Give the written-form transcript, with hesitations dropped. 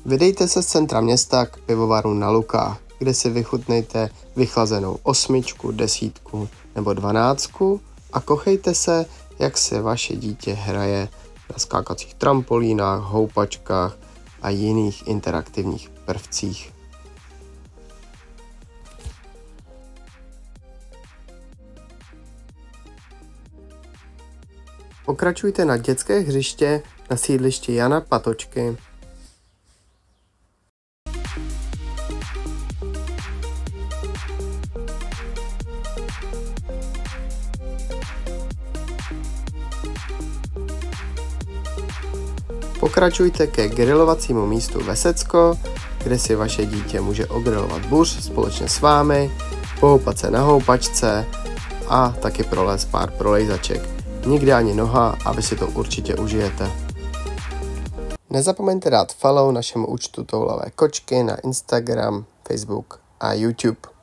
Vydejte se z centra města k pivovaru Na Lukách, kde si vychutnejte vychlazenou 8, 10 nebo 12 a kochejte se, jak se vaše dítě hraje na skákacích trampolínách, houpačkách a jiných interaktivních prvcích. Pokračujte na dětské hřiště na sídlišti Jana Patočky. Pokračujte ke grilovacímu místu Vesecko, kde si vaše dítě může ogrilovat buř společně s vámi, pohoupat se na houpačce a taky prolézt pár prolejzaček. Nikdy ani noha a vy si to určitě užijete. Nezapomeňte dát follow našemu účtu Toulavé kočky na Instagram, Facebook a YouTube.